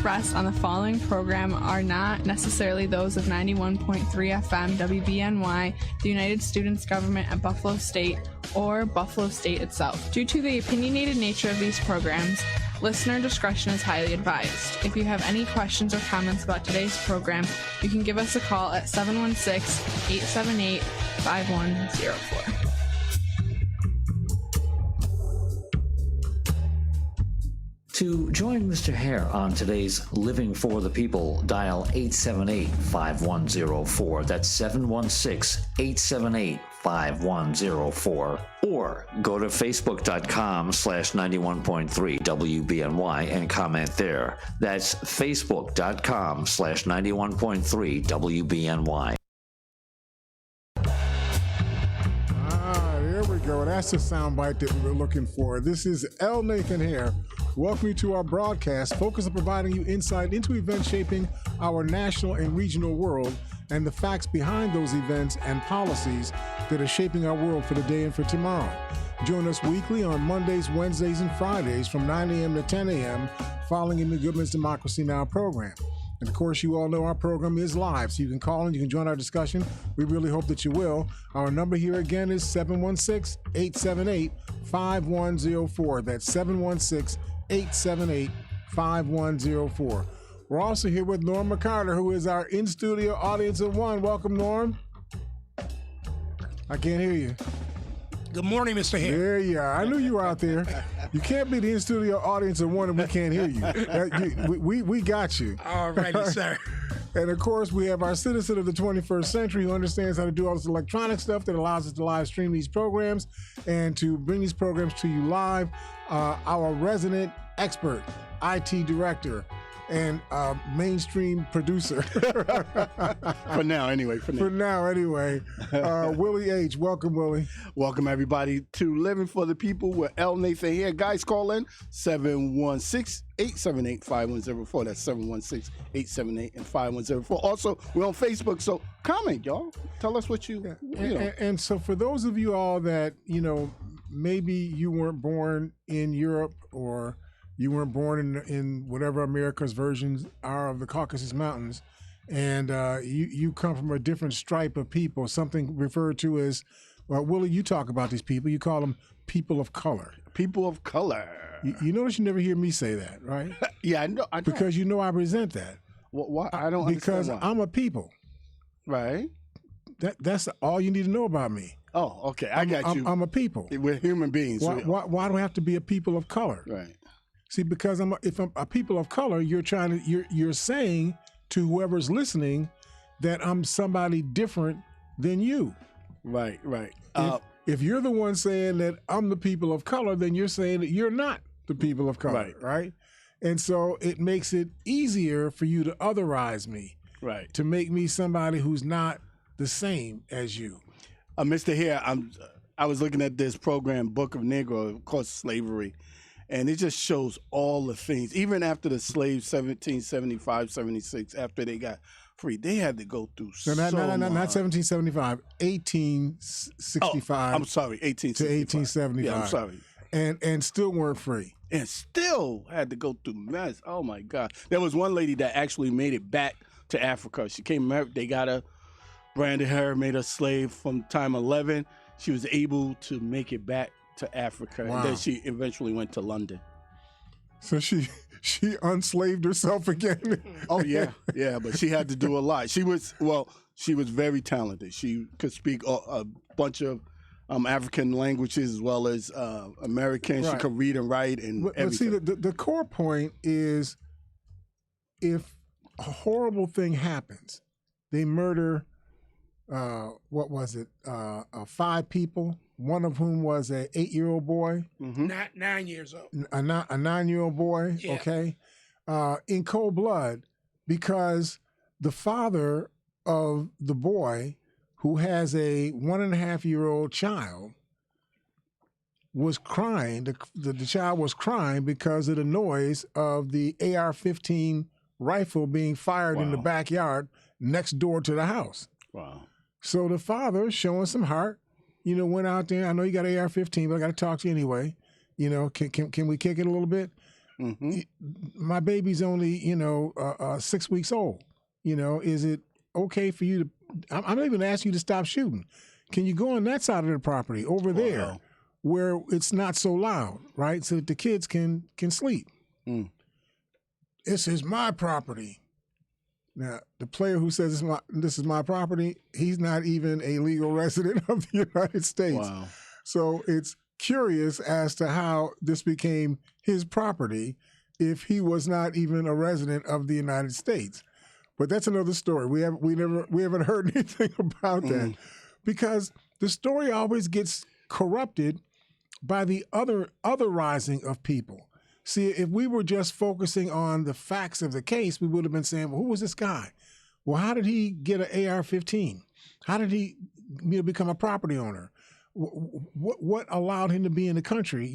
expressed on the following program are not necessarily those of 91.3 FM WBNY, the United Students Government at Buffalo State, or Buffalo State itself. Due to the opinionated nature of these programs, listener discretion is highly advised. If you have any questions or comments about today's program, you can give us a call at 716-878-5104. To join Mr. Hare on today's Living for the People, dial 878-5104. That's 716-878-5104. Or go to facebook.com/91.3 WBNY and comment there. That's facebook.com/91.3 WBNY. There we go. That's the soundbite that we were looking for. This is L. Nathan Hare. Welcome you to our broadcast, focused on providing you insight into events shaping our national and regional world and the facts behind those events and policies that are shaping our world for today and for tomorrow. Join us weekly on Mondays, Wednesdays, and Fridays from 9 a.m. to 10 a.m. following in the Goodman's Democracy Now! Program. And of course, you all know our program is live, so you can call and you can join our discussion. We really hope that you will. Our number here again is 716-878-5104. That's 716-878-5104. We're also here with Norm McCarter, who is our in-studio audience of one. Welcome, Norm. I can't hear you. Good morning, Mr. Hare. There you are. I knew you were out there. You can't be the in-studio audience of one and we can't hear you. We got you. All righty, sir. And, of course, we have our citizen of the 21st century who understands how to do all this electronic stuff that allows us to live stream these programs and to bring these programs to you live. Our resident expert, IT director, and mainstream producer. For now, anyway. Willie H. Welcome, Willie. Welcome, everybody, to Living for the People with L. Nathan here. Guys, call in 716-878-5104. That's 716-878-5104. Also, we're on Facebook, so comment, y'all. Tell us what you know. And so for those of you all that, maybe you weren't born in Europe or you weren't born in whatever America's versions are of the Caucasus Mountains, and you come from a different stripe of people, something referred to as, well, Willie, you talk about these people. You call them people of color. People of color. You notice you never hear me say that, right? Yeah, I know. Because you know I resent that. Why? I don't because understand why. I'm a people. Right. That's all you need to know about me. Oh, okay. I got you. I'm a people. We're human beings. Why do I have to be a people of color? Right. See, because if I'm a people of color, you're saying to whoever's listening that I'm somebody different than you. Right. If you're the one saying that I'm the people of color, then you're saying that you're not the people of color, right? And so it makes it easier for you to otherize me, right? To make me somebody who's not the same as you. Mr. Hare, I was looking at this program, Book of Negro, of course, slavery. And it just shows all the things. Even after the slaves, 1775, 76, after they got free, they had to go through not 1775, 1865. I'm sorry, 1865. To 1875. Yeah, I'm sorry. And still weren't free. And still had to go through mess. Oh, my God. There was one lady that actually made it back to Africa. She came, they got her, branded her, made her slave from time 11. She was able to make it back to Africa, wow. And then she eventually went to London. So she unslaved herself again. Oh yeah, but she had to do a lot. She was very talented. She could speak a bunch of African languages as well as American. Right. She could read and write and everything. But see, the core point is, if a horrible thing happens, they murder. What was it? 5 people. One of whom was an 8-year-old boy. Mm-hmm. 9 years old. A 9-year-old boy, yeah. Okay, in cold blood, because the father of the boy, who has a 1.5-year-old child, was crying. The child was crying because of the noise of the AR-15 rifle being fired in the backyard next door to the house. Wow. So the father, showing some heart, went out there. I know you got AR-15, but I got to talk to you anyway. Can we kick it a little bit? My baby's only, 6 weeks old. Is it okay for you to? I'm not even asking you to stop shooting. Can you go on that side of the property over there, where it's not so loud, right? So that the kids can sleep. This is my property. Now, the player who says this is my property, he's not even a legal resident of the United States. Wow. So it's curious as to how this became his property if he was not even a resident of the United States. But that's another story. We haven't heard anything about that, because the story always gets corrupted by the otherizing of people. See, if we were just focusing on the facts of the case, we would have been saying, well, who was this guy? Well, how did he get an AR-15? How did he become a property owner? What allowed him to be in the country,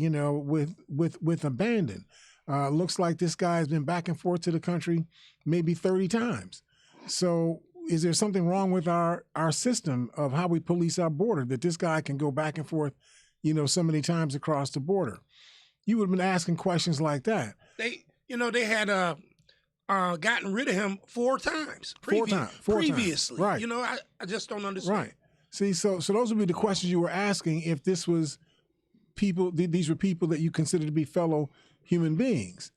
with abandon? Looks like this guy has been back and forth to the country maybe 30 times. So is there something wrong with our system of how we police our border, that this guy can go back and forth, so many times across the border? You would have been asking questions like that. They had gotten rid of him 4 times. Four times. Previously. Right. I just don't understand. Right. See, so those would be the questions you were asking if this was people, these were people that you consider to be fellow human beings.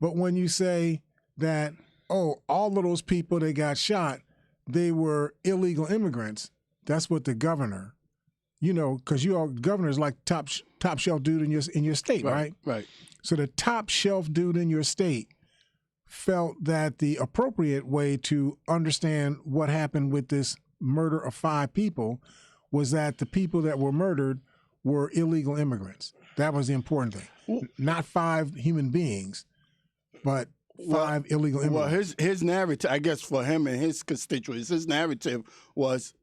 But when you say that, all of those people that got shot, they were illegal immigrants, that's what the governor, because governor's like top shelf dude in your state, right? Right. So the top shelf dude in your state felt that the appropriate way to understand what happened with this murder of 5 people was that the people that were murdered were illegal immigrants. That was the important thing. Not 5 human beings, but 5 illegal immigrants. Well, his narrative, I guess, for him and his constituents, his narrative was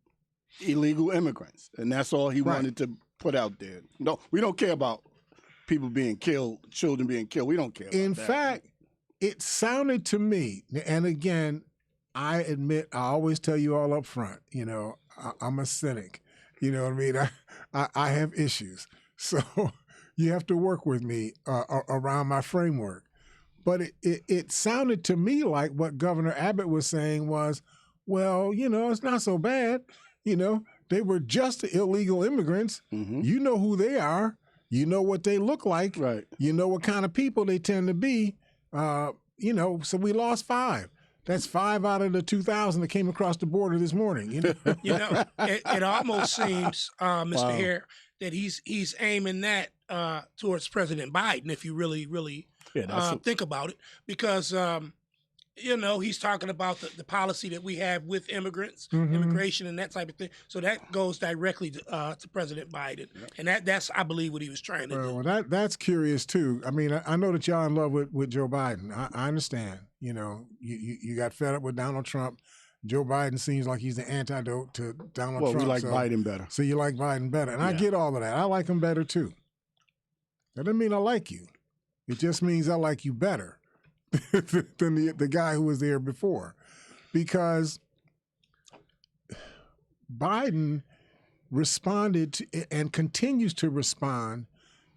illegal immigrants, and that's all he wanted to put out there. No, we don't care about people being killed, children being killed. We don't care about In that. fact, it sounded to me, and again, I admit, I always tell you all up front, I'm a cynic. You know what I mean? I have issues. So you have to work with me around my framework. But it sounded to me like what Governor Abbott was saying was, well, it's not so bad. They were just illegal immigrants. You know who they are. You know what they look like. Right. You know what kind of people they tend to be. So we lost 5. That's 5 out of the 2,000 that came across the border this morning. It almost seems, Mr. Hare, that he's aiming that towards President Biden, if you really think about it, because he's talking about the policy that we have with immigrants, immigration, and that type of thing. So that goes directly to President Biden, and that's I believe what he was trying to do. Well, that's curious too. I mean, I know that y'all in love with Joe Biden. I understand. You got fed up with Donald Trump. Joe Biden seems like he's the antidote to Donald Trump. Well, we like Biden better. So you like Biden better, and I get all of that. I like him better too. That doesn't mean I like you. It just means I like you better than the guy who was there before, because Biden responded to, and continues to respond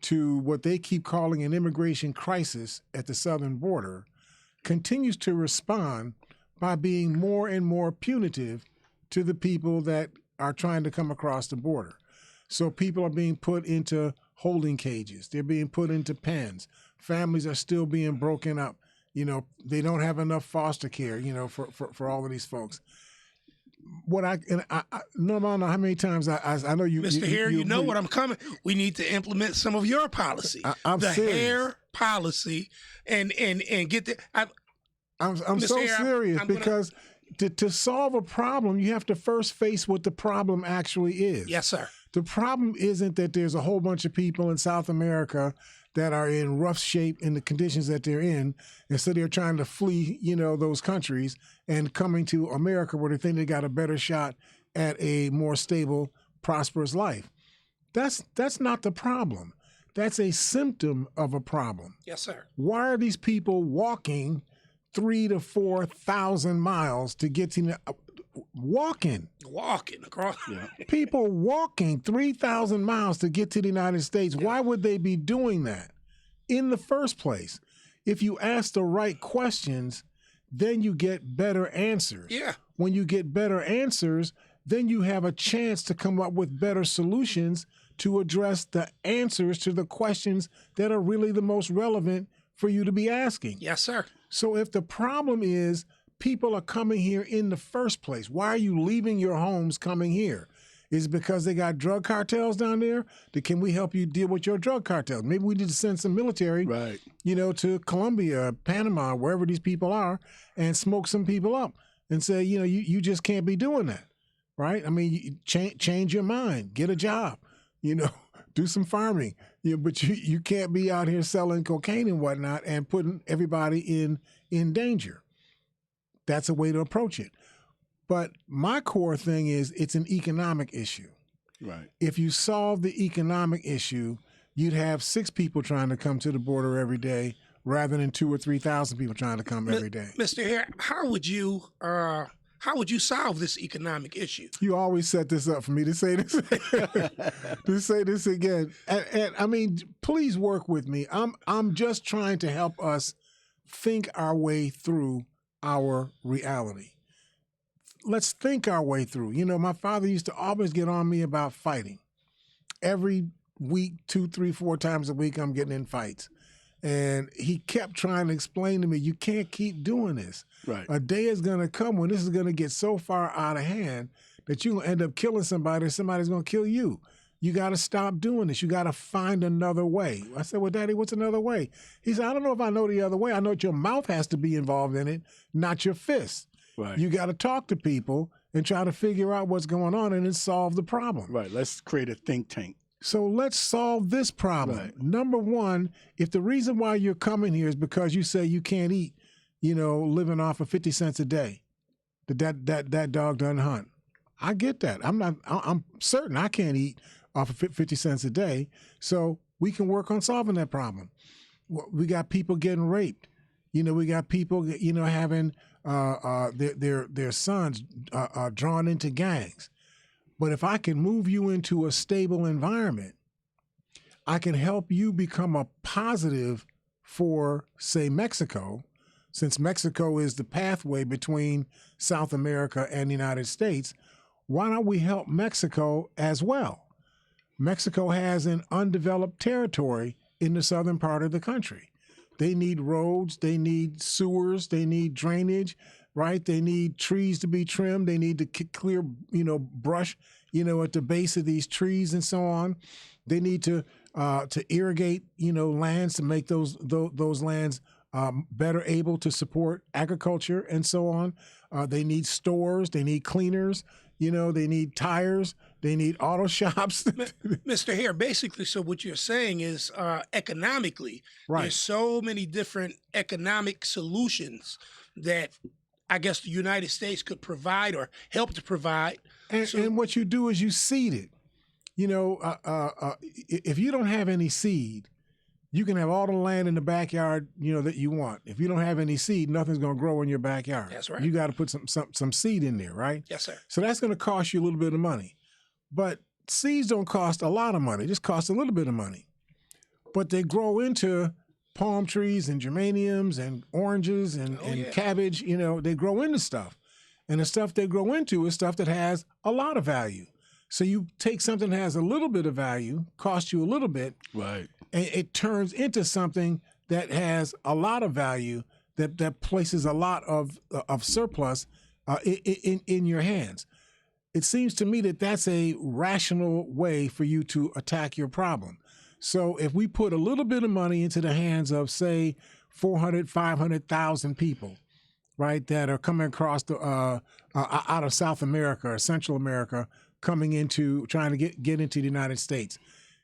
to, what they keep calling an immigration crisis at the southern border, continues to respond by being more and more punitive to the people that are trying to come across the border. So people are being put into holding cages. They're being put into pens. Families are still being broken up. They don't have enough foster care, for all of these folks. No, I don't know how many times I know you, Mr. Hare, you know what I'm coming. We need to implement some of your policy, I'm the serious. Hare policy, and get the. I'm so Hare, serious I'm gonna, because to solve a problem, you have to first face what the problem actually is. Yes, sir. The problem isn't that there's a whole bunch of people in South America that are in rough shape in the conditions that they're in, and so they're trying to flee, those countries and coming to America where they think they got a better shot at a more stable, prosperous life. That's not the problem. That's a symptom of a problem. Yes, sir. Why are these people walking 3,000 to 4,000 miles to get to walking across? Yeah. People walking 3,000 miles to get to the United States. Why would they be doing that in the first place? if you ask the right questions, then you get better answers. Yeah. When you get better answers, then you have a chance to come up with better solutions to address the answers to the questions that are really the most relevant for you to be asking. Yes, sir. So if the problem is people are coming here in the first place, why are you leaving your homes coming here? Is it because they got drug cartels down there? Can we help you deal with your drug cartels? Maybe we need to send some military, Right. To Colombia, Panama, wherever these people are, and smoke some people up and say, you just can't be doing that, right? I mean, you change your mind, get a job, do some farming, but you can't be out here selling cocaine and whatnot and putting everybody in danger. That's a way to approach it. But my core thing is it's an economic issue. Right. If you solve the economic issue, you'd have 6 people trying to come to the border every day rather than 2,000 or 3,000 people trying to come every day. Mr. Hare, how would you solve this economic issue? You always set this up for me to say this, to say this again. And I mean, please work with me. I'm just trying to help us think our way through our reality. Let's think our way through. My father used to always get on me about fighting. Every week, 2, 3, 4 times a week, I'm getting in fights. And he kept trying to explain to me, you can't keep doing this. Right. A day is going to come when this is going to get so far out of hand that you're going to end up killing somebody or somebody's going to kill you. You got to stop doing this. You got to find another way. I said, well, Daddy, what's another way? He said, I don't know if I know the other way. I know that your mouth has to be involved in it, not your fists. Right. You got to talk to people and try to figure out what's going on and then solve the problem. Right. Let's create a think tank. So let's solve this problem. Right. Number one, if the reason why you're coming here is because you say you can't eat, living off of 50 cents a day, that dog doesn't hunt. I get that. I'm certain I can't eat off of 50 cents a day. So we can work on solving that problem. We got people getting raped. We got people, having their sons drawn into gangs. But if I can move you into a stable environment, I can help you become a positive for, say, Mexico, since Mexico is the pathway between South America and the United States. Why don't we help Mexico as well? Mexico has an undeveloped territory in the southern part of the country. They need roads, they need sewers, they need drainage, right? They need trees to be trimmed. They need to clear, brush, at the base of these trees and so on. They need to irrigate, lands to make those lands better able to support agriculture and so on. They need stores. They need cleaners. They need tires. They need auto shops. Mr. Hare, basically, so what you're saying is economically, Right. There's so many different economic solutions that I guess the United States could provide or help to provide. And what you do is you seed it. If you don't have any seed, you can have all the land in the backyard, that you want. If you don't have any seed, nothing's going to grow in your backyard. That's right. You got to put some seed in there, right? Yes, sir. So that's going to cost you a little bit of money. But seeds don't cost a lot of money. They just cost a little bit of money. But they grow into palm trees and geraniums and oranges and cabbage. They grow into stuff. And the stuff they grow into is stuff that has a lot of value. So you take something that has a little bit of value, costs you a little bit, Right. and it turns into something that has a lot of value, that places a lot of surplus in your hands. It seems to me that that's a rational way for you to attack your problem. So if we put a little bit of money into the hands of, say, 400, 500,000 people, right, that are coming across out of South America or Central America, coming into, trying to get into the United States.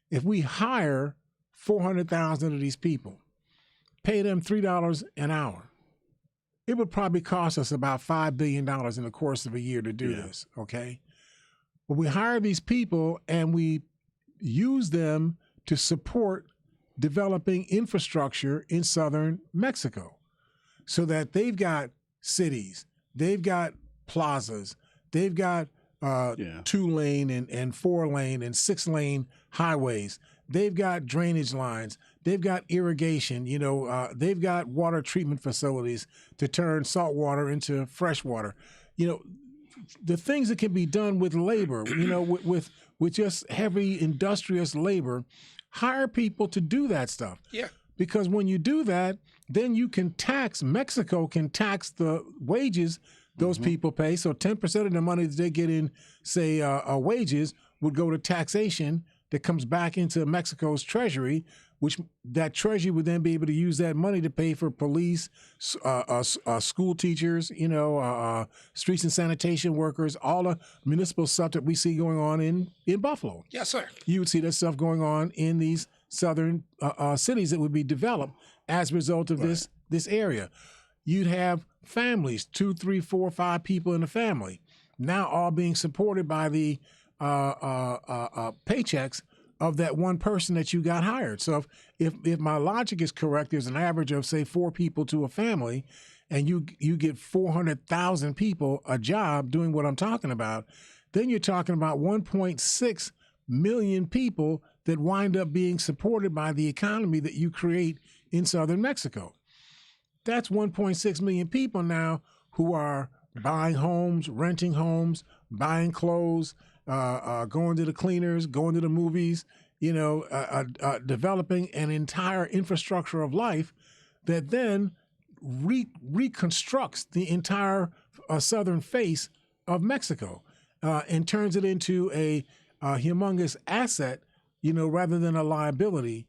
If we hire 400,000 of these people, pay them $3 an hour, it would probably cost us about $5 billion in the course of a year to do this, okay? But we hire these people and we use them to support developing infrastructure in southern Mexico so that they've got cities, they've got plazas, they've got 2-lane and 4-lane and 6-lane highways. They've got drainage lines. they've got irrigation, they've got water treatment facilities to turn salt water into fresh water. The things that can be done with labor, with just heavy industrious labor, hire people to do that stuff. Yeah. Because when you do that, then you can Mexico can tax the wages those people pay. So 10% of the money that they get in, say, wages would go to taxation that comes back into Mexico's treasury, which that treasury would then be able to use that money to pay for police, school teachers, streets and sanitation workers, all the municipal stuff that we see going on in Buffalo. Yes, sir. You would see that stuff going on in these southern cities that would be developed as a result of this area. You'd have families, 2, 3, 4, 5 people in a family, now all being supported by the paychecks of that one person that you got hired. So if my logic is correct, there's an average of, say, 4 people to a family, and you get 400,000 people a job doing what I'm talking about, then you're talking about 1.6 million people that wind up being supported by the economy that you create in southern Mexico. That's 1.6 million people now who are buying homes, renting homes, buying clothes, going to the cleaners, going to the movies, developing an entire infrastructure of life that then reconstructs the entire southern face of Mexico and turns it into a humongous asset, rather than a liability,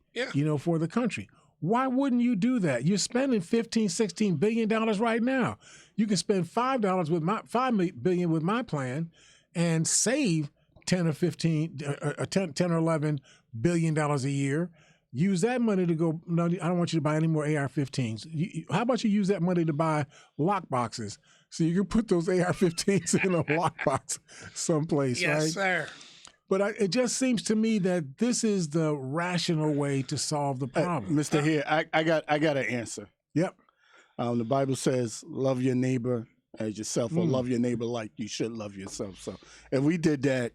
for the country. Why wouldn't you do that? You're spending $15-16 billion right now. You can spend $5 billion with my plan and save 10 or 11 billion dollars a year. Use that money to go. No, I don't want you to buy any more AR-15s. How about you use that money to buy lock boxes so you can put those AR-15s in a lockbox someplace, right? Yes, sir. But it just seems to me that this is the rational way to solve the problem. Mr. Here, I got an answer. Yep. The Bible says, love your neighbor as yourself, or love your neighbor like you should love yourself. So if we did that,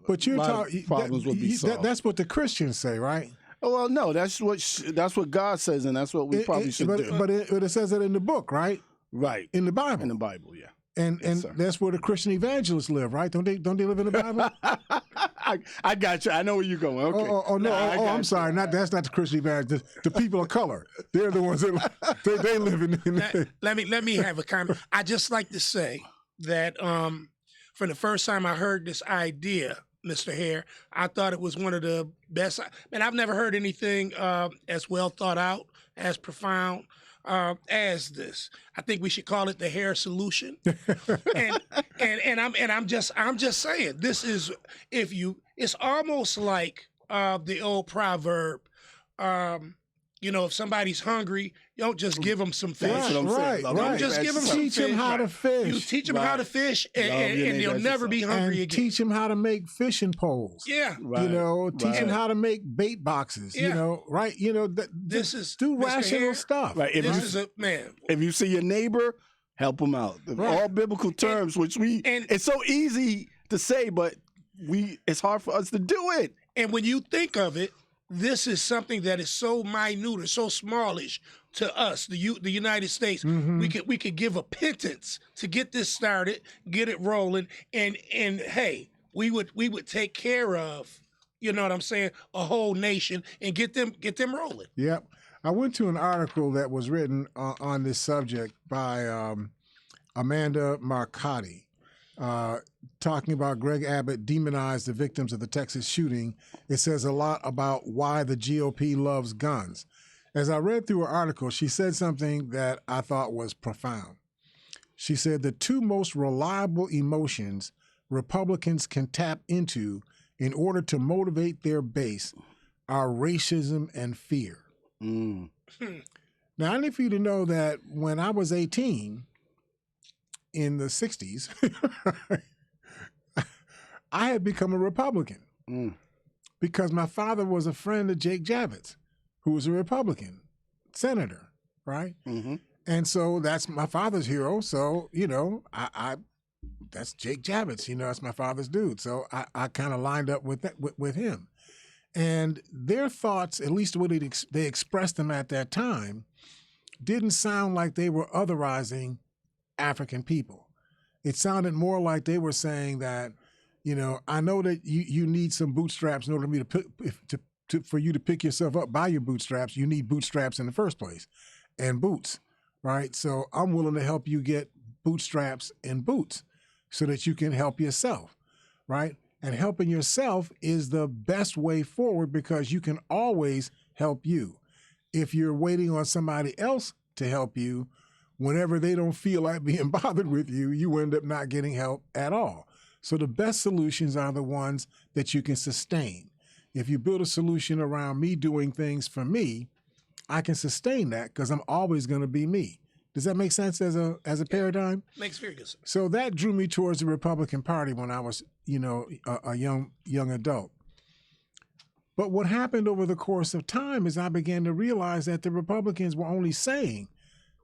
but you're talking problems would be solved. That's what the Christians say, right? Oh, well, no, that's what God says, and that's what we probably should do. But it says it in the book, right? Right. In the Bible. In the Bible, yeah. And that's where the Christian evangelists live, right? Don't they live in the Bible? I got you. I know where you're going. Okay. No. I'm sorry. That's not the Christian evangelists. The people of color. They're the ones that they live in. Let me have a comment. I just like to say that for the first time I heard this idea, Mr. Hare, I thought it was one of the best. Man, I've never heard anything as well thought out, as profound as this. I think we should call it the hair solution. and I'm just saying, this is, it's almost like the old proverb, if somebody's hungry, you don't just give them some fish. Right. Don't just give them some fish. Teach them how to fish. You teach them how to fish, and they'll never be hungry again. Teach them how to make fishing poles. Yeah. Right. Teach them how to make bait boxes. Yeah. Right? This is do Mr. rational Hare, stuff. Right. If you see your neighbor, help them out. All biblical terms, it's so easy to say, but it's hard for us to do it. And when you think of it, this is something that is so minute or so smallish to us, the United States. Mm-hmm. We could give a pittance to get this started, get it rolling, and hey, we would take care of, you know what I'm saying, a whole nation and get them rolling. Yep. I went to an article that was written on this subject by Amanda Marcotti. Talking about Greg Abbott demonized the victims of the Texas shooting. It says a lot about why the GOP loves guns. As I read through her article, she said something that I thought was profound. She said the two most reliable emotions Republicans can tap into in order to motivate their base are racism and fear. Mm. Now, I need for you to know that when I was 18, in the 60s, I had become a Republican because my father was a friend of Jake Javits, who was a Republican senator, right? Mm-hmm. And so that's my father's hero. So, that's Jake Javits, that's my father's dude. So I kind of lined up with him. And their thoughts, at least the way they expressed them at that time, didn't sound like they were otherizing African people. It sounded more like they were saying that, I know that you need some bootstraps in order for me for you to pick yourself up by your bootstraps. You need bootstraps in the first place, and boots, right? So I'm willing to help you get bootstraps and boots so that you can help yourself, right? And helping yourself is the best way forward because you can always help you. If you're waiting on somebody else to help you, whenever they don't feel like being bothered with you, you end up not getting help at all. So the best solutions are the ones that you can sustain. If you build a solution around me doing things for me, I can sustain that because I'm always going to be me. Does that make sense as a paradigm? Makes very good sense. So that drew me towards the Republican Party when I was, a young adult. But what happened over the course of time is I began to realize that the Republicans were only saying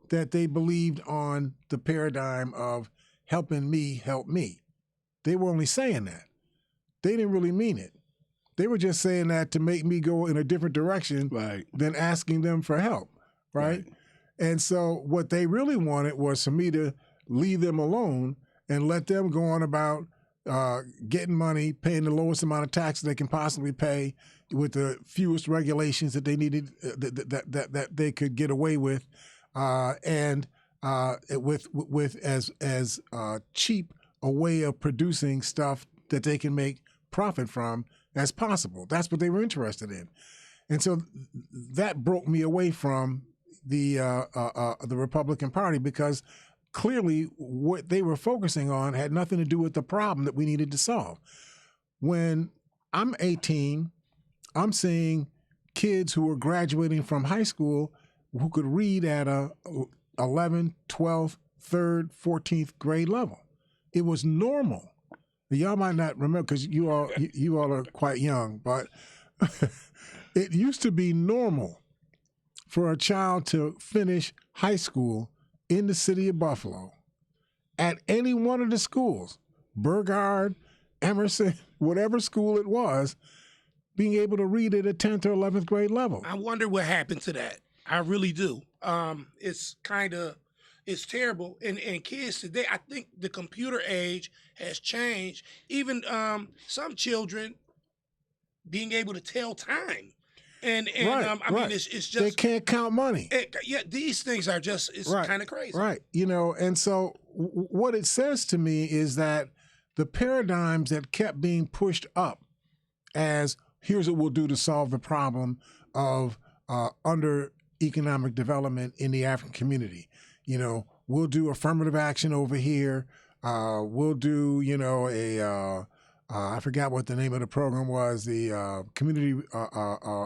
that they believed on the paradigm of helping me help me. They were only saying that. They didn't really mean it. They were just saying that to make me go in a different direction than asking them for help, right? And so what they really wanted was for me to leave them alone and let them go on about getting money, paying the lowest amount of taxes they can possibly pay with the fewest regulations that they needed, that they could get away with, and with as cheap a way of producing stuff that they can make profit from as possible. That's what they were interested in. And so that broke me away from the Republican Party because clearly what they were focusing on had nothing to do with the problem that we needed to solve. When I'm 18, I'm seeing kids who are graduating from high school who could read at a 11th, 12th, 3rd, 14th grade level. It was normal. Y'all might not remember because you all are quite young, but it used to be normal for a child to finish high school in the city of Buffalo at any one of the schools, Burgard, Emerson, whatever school it was, being able to read at a 10th or 11th grade level. I wonder what happened to that. I really do. It's terrible. And kids today, I think the computer age has changed. Even some children being able to tell time. I mean, it's just... They can't count money. These things are just, it's kind of crazy. Right. And so what it says to me is that the paradigms that kept being pushed up as here's what we'll do to solve the problem of under economic development in the African community. We'll do affirmative action over here. We'll do, I forgot what the name of the program was, the community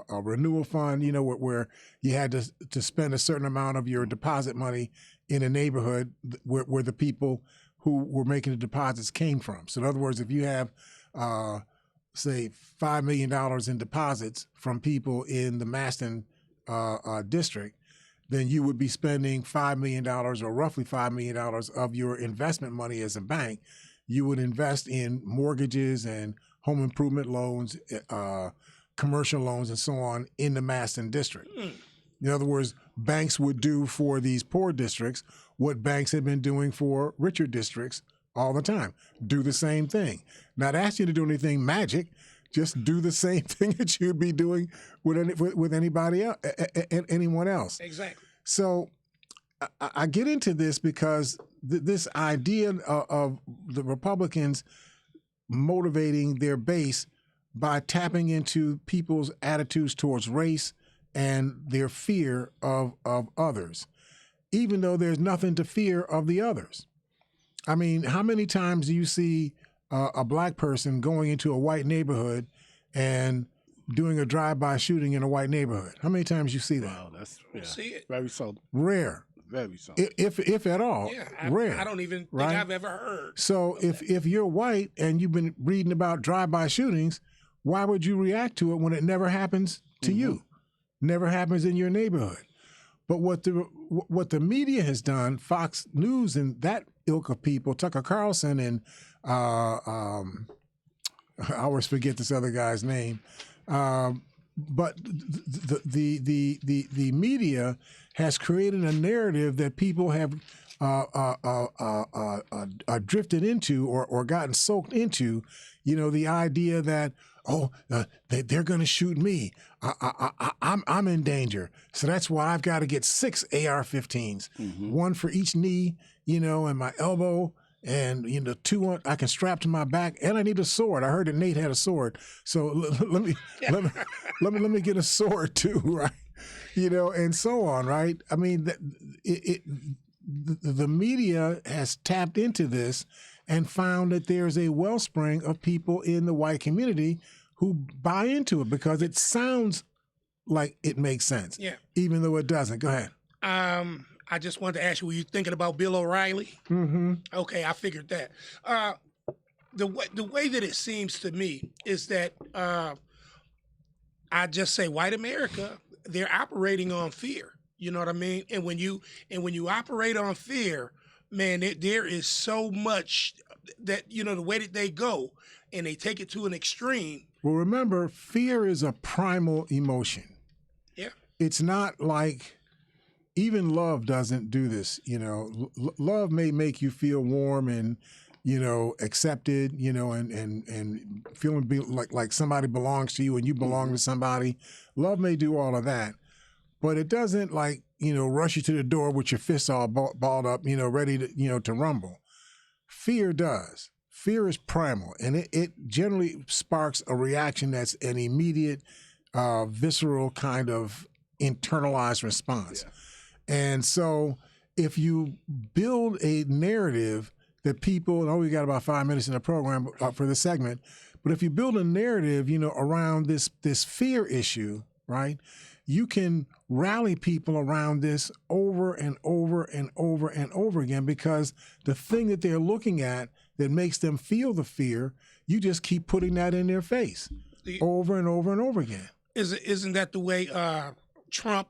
renewal fund, where you had to spend a certain amount of your deposit money in a neighborhood where the people who were making the deposits came from. So in other words, if you have, say, $5 million in deposits from people in the Maston district, then you would be spending $5 million or roughly $5 million of your investment money as a bank. You would invest in mortgages and home improvement loans, commercial loans, and so on in the Maston district. In other words, banks would do for these poor districts what banks have been doing for richer districts all the time. Do the same thing. Not ask you to do anything magic. Just do the same thing that you'd be doing with anybody else, anyone else. Exactly. So I get into this because this idea of the Republicans motivating their base by tapping into people's attitudes towards race and their fear of others, even though there's nothing to fear of the others. I mean, how many times do you see a black person going into a white neighborhood and doing a drive-by shooting in a white neighborhood? How many times you see that? Wow, that's see it. very seldom. Rare. Very seldom. If at all, rare. I don't even think I've ever heard. So if you're white and you've been reading about drive-by shootings, why would you react to it when it never happens to you? Never happens in your neighborhood. But what the media has done, Fox News and that ilk of people, Tucker Carlson and I always forget this other guy's name, But the media has created a narrative that people have drifted into or gotten soaked into. The idea that they're going to shoot me. I'm in danger, so that's why I've got to get 6 AR-15s, one for each knee, and my elbow. And 2 I can strap to my back, and I need a sword. I heard that Nate had a sword, so let me get a sword too, right? And so on, right? I mean, the media has tapped into this and found that there's a wellspring of people in the white community who buy into it because it sounds like it makes sense, even though it doesn't. Go ahead. I just wanted to ask you, were you thinking about Bill O'Reilly? Mm-hmm. Okay, I figured that. The way that it seems to me is that I just say white America, they're operating on fear. You know what I mean? And when you operate on fear, man, there is so much that the way that they go and they take it to an extreme. Well, remember, fear is a primal emotion. Yeah. It's not like. Even love doesn't do this, Love may make you feel warm and, accepted, and feeling like somebody belongs to you and you belong to somebody. Love may do all of that, but it doesn't rush you to the door with your fists all balled up, ready to, to rumble. Fear does. Fear is primal, and it generally sparks a reaction that's an immediate, visceral kind of internalized response. Yeah. And so if you build a narrative that people, we got about 5 minutes in the program for this segment, but if you build a narrative, around this fear issue, right, you can rally people around this over and over and over and over again because the thing that they're looking at that makes them feel the fear, you just keep putting that in their face over and over and over again. Isn't that the way Trump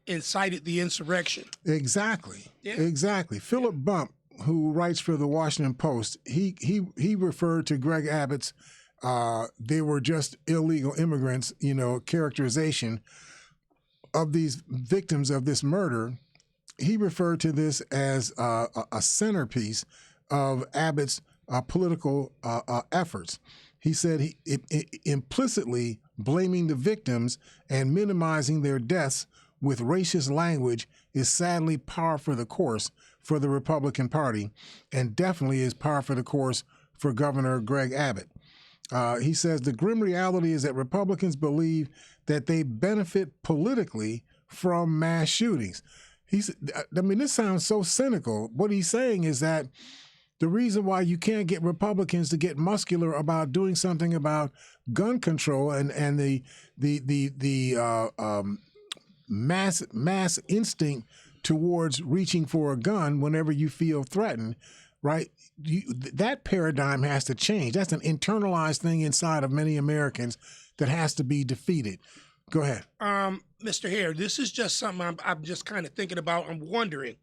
incited the insurrection? Exactly. Yeah. Exactly. Philip Bump, who writes for the Washington Post, he referred to Greg Abbott's they were just illegal immigrants, characterization of these victims of this murder. He referred to this as a centerpiece of Abbott's political efforts. He said implicitly blaming the victims and minimizing their deaths with racist language is sadly par for the course for the Republican Party, and definitely is par for the course for Governor Greg Abbott. He says the grim reality is that Republicans believe that they benefit politically from mass shootings. This sounds so cynical. What he's saying is that the reason why you can't get Republicans to get muscular about doing something about gun control and the mass instinct towards reaching for a gun whenever you feel threatened, right? That paradigm has to change. That's an internalized thing inside of many Americans that has to be defeated. Go ahead. Mr. Hare, this is just something I'm just kind of thinking about. I'm wondering.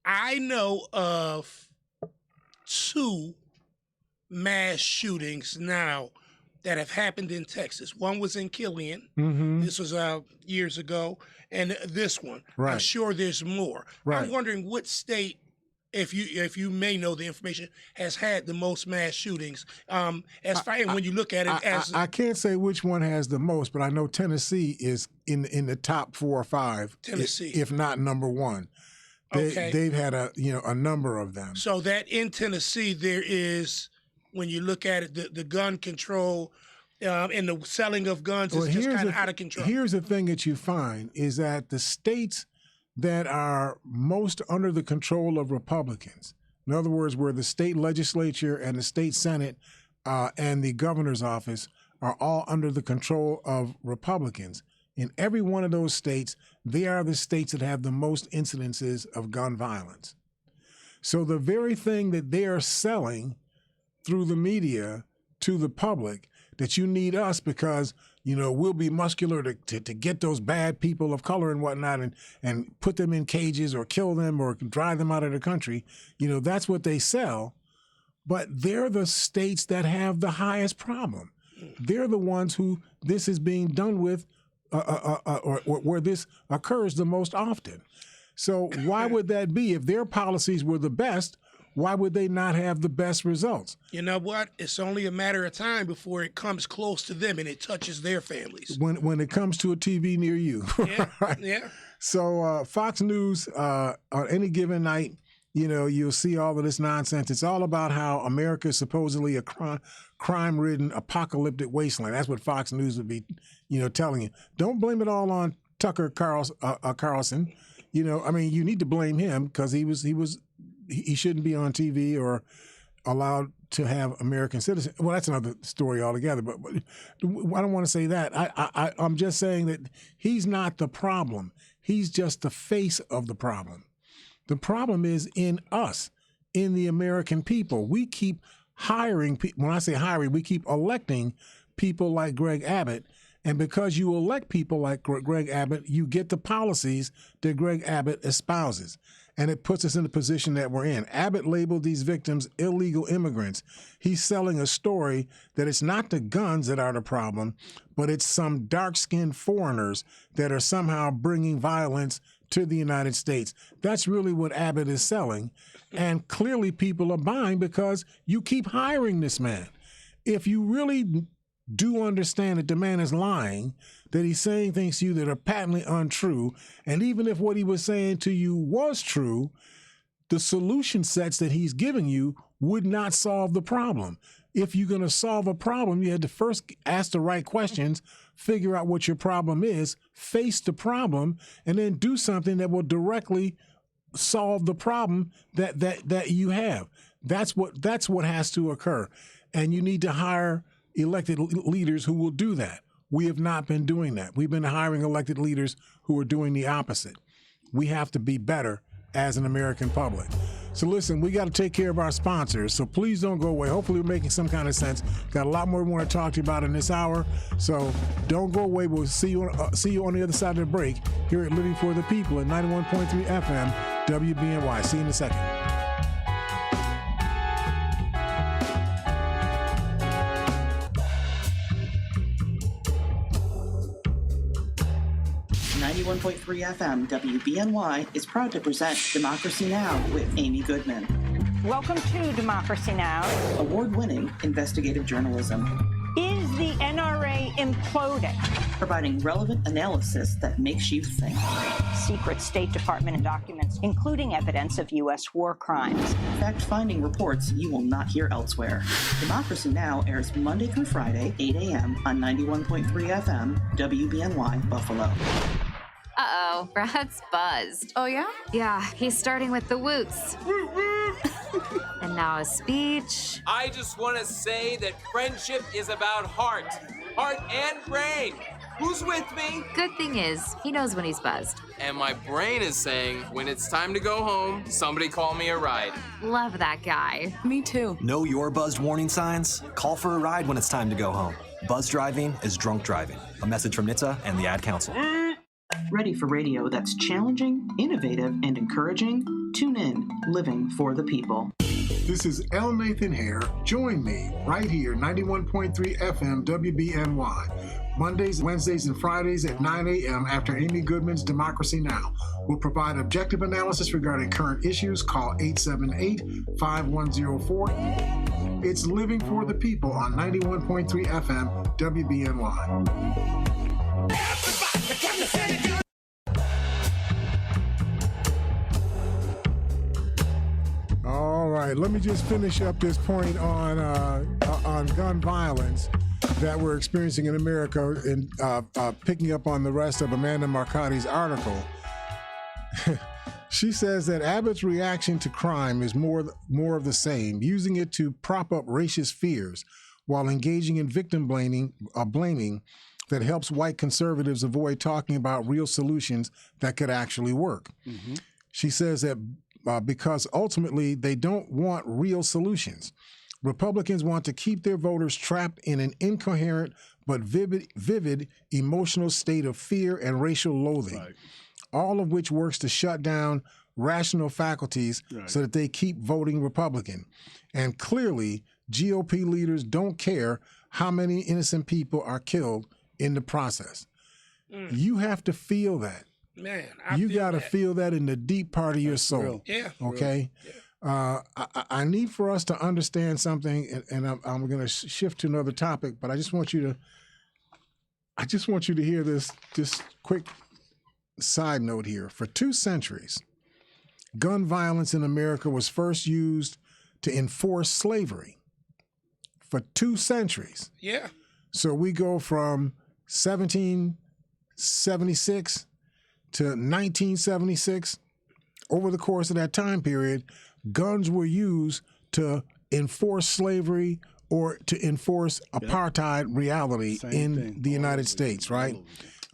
I know of 2 mass shootings now that have happened in Texas. One was in Killeen. Mm-hmm. This was years ago. And this one. Right. I'm sure there's more. Right. I'm wondering what state, if you may know the information, has had the most mass shootings. When you look at it I can't say which one has the most, but I know Tennessee is in the top 4 or 5. Tennessee, if not number 1. They've had a number of them. So that in Tennessee there is, when you look at it, the gun control and the selling of guns is just kind of out of control. Here's the thing that you find is that the states that are most under the control of Republicans, in other words, where the state legislature and the state Senate and the governor's office are all under the control of Republicans, in every one of those states, they are the states that have the most incidences of gun violence. So the very thing that they are selling through the media to the public, that you need us because, we'll be muscular to get those bad people of color and whatnot and put them in cages or kill them or drive them out of the country, that's what they sell. But they're the states that have the highest problem. They're the ones who this is being done with, or where this occurs the most often. So why would that be? If their policies were the best, why would they not have the best results? You know what? It's only a matter of time before it comes close to them and it touches their families. When it comes to a TV near you. Yeah, right? yeah. So Fox News, on any given night, you'll see all of this nonsense. It's all about how America is supposedly a crime-ridden, apocalyptic wasteland. That's what Fox News would be, telling you. Don't blame it all on Tucker Carlson. You need to blame him because he shouldn't be on TV or allowed to have American citizenship. Well, that's another story altogether. But I don't want to say that. I'm just saying that he's not the problem. He's just the face of the problem. The problem is in us, in the American people. We keep hiring people. When I say hiring, we keep electing people like Greg Abbott. And because you elect people like Greg Abbott, you get the policies that Greg Abbott espouses. And it puts us in the position that we're in. Abbott labeled these victims illegal immigrants. He's selling a story that it's not the guns that are the problem, but it's some dark-skinned foreigners that are somehow bringing violence to the United States. That's really what Abbott is selling. And clearly people are buying because you keep hiring this man. If you really do understand that the man is lying, that he's saying things to you that are patently untrue, and even if what he was saying to you was true, the solution sets that he's giving you would not solve the problem. If you're going to solve a problem, you had to first ask the right questions, figure out what your problem is, face the problem, and then do something that will directly solve the problem that you have. That's what has to occur. And you need to hire elected leaders who will do that. We have not been doing that. We've been hiring elected leaders who are doing the opposite. We have to be better as an American public. So listen, we got to take care of our sponsors. So please don't go away. Hopefully we're making some kind of sense. Got a lot more we want to talk to you about in this hour. So don't go away. We'll see you on the other side of the break here at Living for the People at 91.3 FM WBNY. See you in a second. 91.3 FM WBNY is proud to present Democracy Now! With Amy Goodman. Welcome to Democracy Now! Award-winning investigative journalism. Is the NRA imploding? Providing relevant analysis that makes you think. Secret State Department documents, including evidence of U.S. war crimes. Fact-finding reports you will not hear elsewhere. Democracy Now! Airs Monday through Friday, 8 a.m. on 91.3 FM, WBNY, Buffalo. Uh-oh, Brad's buzzed. Oh, yeah? Yeah, he's starting with the woots. And now a speech. I just want to say that friendship is about heart and brain. Who's with me? Good thing is, he knows when he's buzzed. And my brain is saying, when it's time to go home, somebody call me a ride. Love that guy. Me too. Know your buzzed warning signs? Call for a ride when it's time to go home. Buzz driving is drunk driving. A message from NHTSA and the Ad Council. Ready for radio that's challenging, innovative, and encouraging? Tune in, Living for the People. This is L. Nathan Hare. Join me right here, 91.3 FM WBNY. Mondays, Wednesdays, and Fridays at 9 a.m. after Amy Goodman's Democracy Now! We'll provide objective analysis regarding current issues. Call 878-5104. It's Living for the People on 91.3 FM WBNY. All right, let me just finish up this point on gun violence that we're experiencing in America, and picking up on the rest of Amanda Marcotti's article. She says that Abbott's reaction to crime is more of the same, using it to prop up racist fears while engaging in victim blaming that helps white conservatives avoid talking about real solutions that could actually work. Mm-hmm. She says that because ultimately they don't want real solutions. Republicans want to keep their voters trapped in an incoherent but vivid emotional state of fear and racial loathing, right, all of which works to shut down rational faculties, right, so that they keep voting Republican. And clearly, GOP leaders don't care how many innocent people are killed in the process. You have to feel that. Man, you got to feel that in the deep part of your soul. Real. Yeah. Okay. Yeah. I need for us to understand something, and I'm going to shift to another topic, but I just want you to hear this quick side note here. For 2 centuries, gun violence in America was first used to enforce slavery. For 2 centuries. Yeah. So we go from 1776 to 1976. Over the course of that time period, guns were used to enforce slavery or to enforce apartheid reality in the United States, right?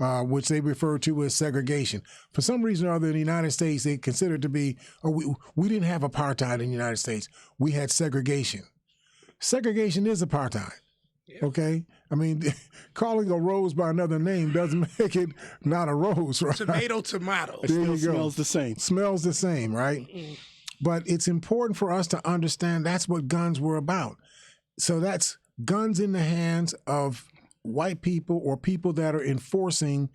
Which they refer to as segregation. For some reason or other in the United States, they consider it to be, we didn't have apartheid in the United States. We had segregation. Segregation is apartheid. Yeah. Okay? I mean, calling a rose by another name doesn't make it not a rose, right? Tomato. There it still smells the same. Smells the same, right? Mm-mm. But it's important for us to understand that's what guns were about. So that's guns in the hands of white people or people that are enforcing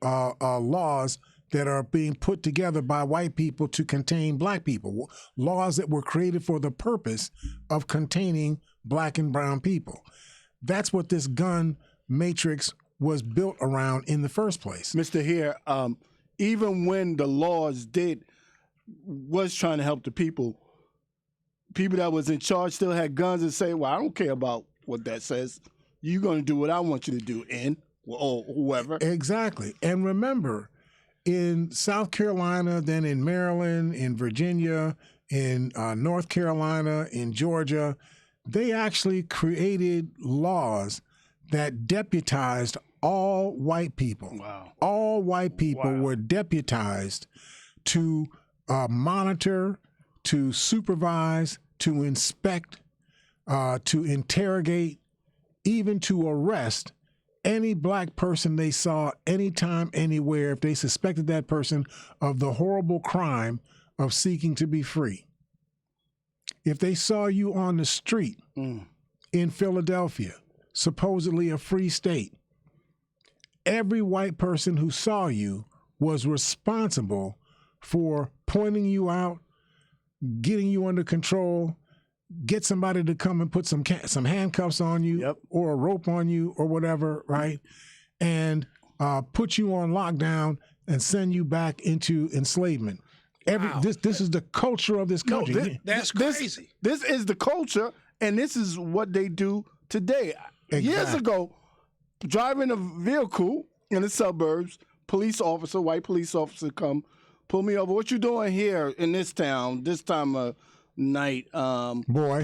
laws that are being put together by white people to contain black people, laws that were created for the purpose of containing black and brown people. That's what this gun matrix was built around in the first place. Mr. Hare, even when the laws was trying to help the people that was in charge still had guns and say, well, I don't care about what that says. You're going to do what I want you to do, or whoever. Exactly. And remember, in South Carolina, then in Maryland, in Virginia, in North Carolina, in Georgia, they actually created laws that deputized all white people. Wow. All white people were deputized to monitor, to supervise, to inspect, to interrogate, even to arrest any black person they saw anytime, anywhere, if they suspected that person of the horrible crime of seeking to be free. If they saw you on the street in Philadelphia, supposedly a free state, every white person who saw you was responsible for pointing you out, getting you under control, get somebody to come and put some handcuffs on you or a rope on you or whatever, right? And put you on lockdown and send you back into enslavement. This is the culture of this country. No, that's crazy. This is the culture, and this is what they do today. Exactly. Years ago, driving a vehicle in the suburbs, white police officer come, pull me over. What you doing here in this town, this time of night? Boy.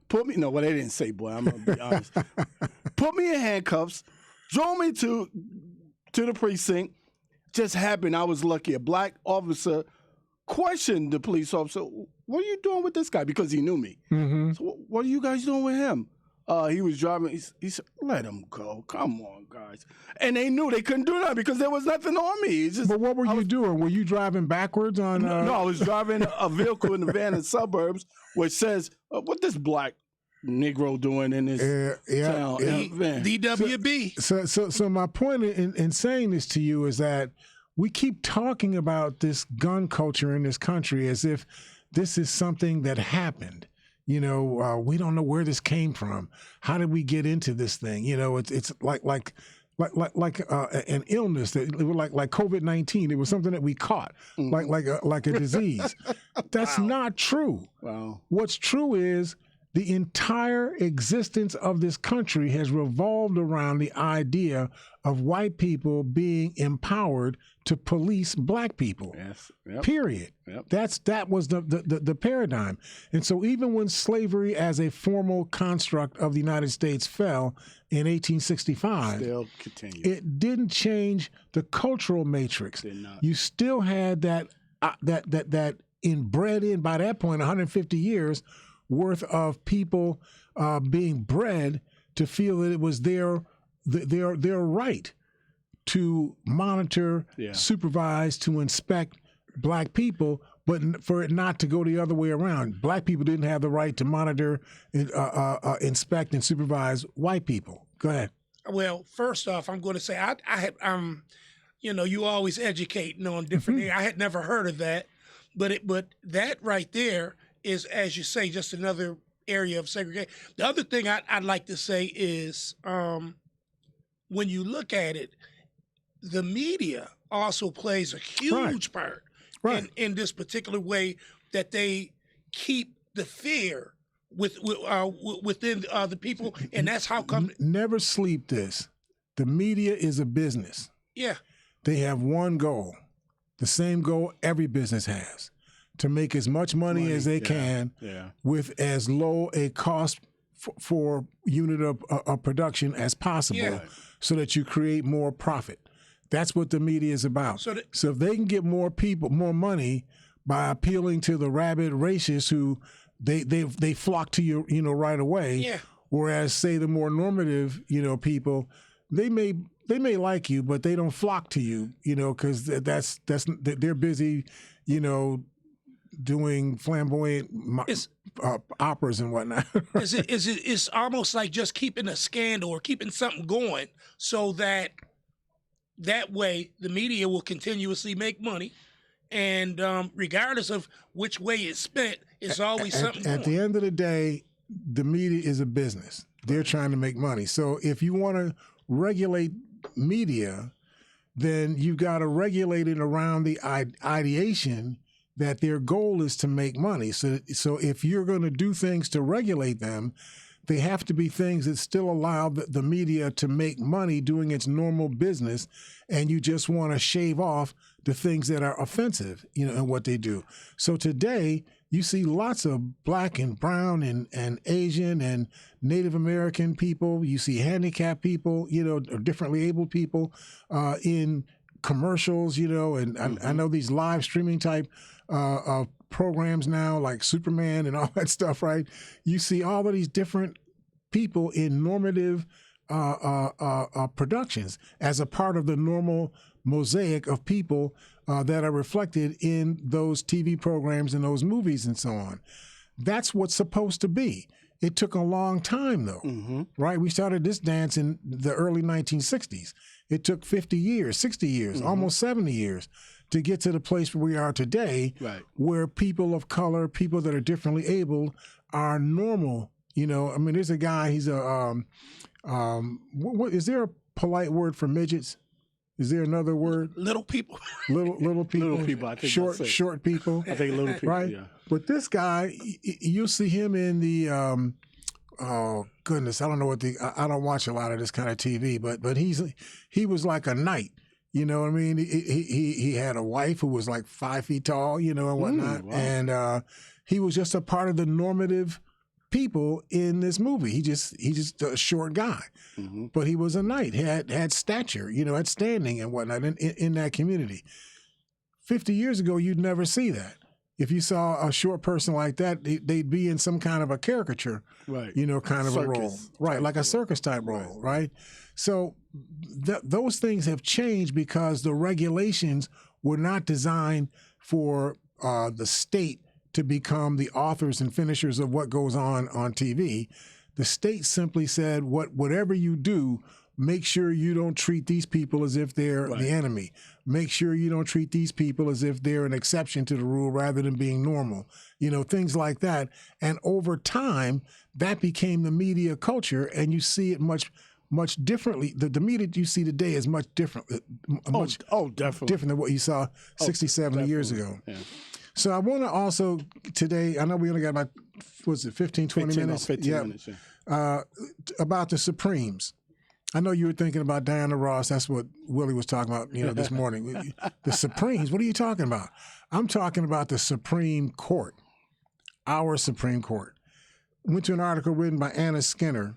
Put me, no, well, they didn't say boy, I'm going to be honest. Put me in handcuffs, drove me to the precinct. Just happened, I was lucky. A black officer questioned the police officer, what are you doing with this guy? Because he knew me. Mm-hmm. So what are you guys doing with him? He was driving. He said, let him go. Come on, guys. And they knew they couldn't do that because there was nothing on me. But what were you doing? Were you driving backwards on? No, I was driving a vehicle in the van in suburbs which says, what this black Negro doing in this town? Yeah. DWB. So my point in saying this to you is that we keep talking about this gun culture in this country as if this is something that happened. You know, we don't know where this came from. How did we get into this thing? You know, it's like an illness that like COVID-19. It was something that we caught, like a disease. That's not true. Wow. What's true is the entire existence of this country has revolved around the idea of white people being empowered to police black people. Yes. Yep. Period. Yep. That was the paradigm. And so even when slavery as a formal construct of the United States fell in 1865, still continued. It didn't change the cultural matrix. Did not. You still had that inbred in, by that point, 150 years worth of people being bred to feel that it was their right to monitor, supervise, to inspect black people, but for it not to go the other way around. Black people didn't have the right to monitor, inspect, and supervise white people. Go ahead. Well, first off, I'm going to say I had you always educating on different areas. I had never heard of that, but that right there is, as you say, just another area of segregation. The other thing I'd like to say is when you look at it, the media also plays a huge part in this particular way that they keep the fear within the people, and that's how come. Never sleep this. The media is a business. Yeah. They have one goal, the same goal every business has, to make as much money as they can with as low a cost for unit of production as possible, so that you create more profit. That's what the media is about. So if they can get more people, more money by appealing to the rabid racists who they flock to you, right away. Yeah. Whereas, say, the more normative, people, they may like you, but they don't flock to you, because they're busy, doing flamboyant operas and whatnot. It's almost like just keeping a scandal or keeping something going, so that way the media will continuously make money, and regardless of which way it's spent, it's always something at the end of the day, the media is a business. They're trying to make money. So if you want to regulate media, then you've got to regulate it around the ideation that their goal is to make money. So if you're going to do things to regulate them, they have to be things that still allow the media to make money doing its normal business, and you just want to shave off the things that are offensive, in what they do. So today, you see lots of Black and brown and Asian and Native American people. You see handicapped people, or differently abled people in commercials, and I know these live streaming type programs now, like Superman and all that stuff, right? You see all of these different people in normative productions as a part of the normal mosaic of people that are reflected in those TV programs and those movies and so on. That's what's supposed to be. It took a long time, though, right? We started this dance in the early 1960s. It took 50 years, 60 years, almost 70 years to get to the place where we are today, where people of color, people that are differently able, are normal. There's a guy, he's a, is there a polite word for midgets? Is there another word? Little people. Little people. Little people, I think short people. I think little people, right? yeah. But this guy, you'll see him in the, oh goodness, I don't know I don't watch a lot of this kind of TV, but he was like a knight. You know what I mean? He had a wife who was like 5 feet tall, and whatnot. Wow. And he was just a part of the normative people in this movie. He's just a short guy, but he was a knight. Had stature, had standing and whatnot in that community. 50 years ago, you'd never see that. If you saw a short person like that, they'd be in some kind of a caricature, right? Kind of circus a role, right? Like a circus type role, right? So those things have changed because the regulations were not designed for the state to become the authors and finishers of what goes on TV. The state simply said, whatever you do, make sure you don't treat these people as if they're the enemy. Make sure you don't treat these people as if they're an exception to the rule rather than being normal. Things like that. And over time, that became the media culture, and you see it much differently. The media you see today is much different. Definitely different than what you saw 60, 70 years ago. Yeah. So I want to also today, I know we only got about, 15, 20 minutes? 15 minutes, about the Supremes. I know you were thinking about Diana Ross. That's what Willie was talking about, this morning. The Supremes, what are you talking about? I'm talking about the Supreme Court, our Supreme Court. Went to an article written by Anna Skinner.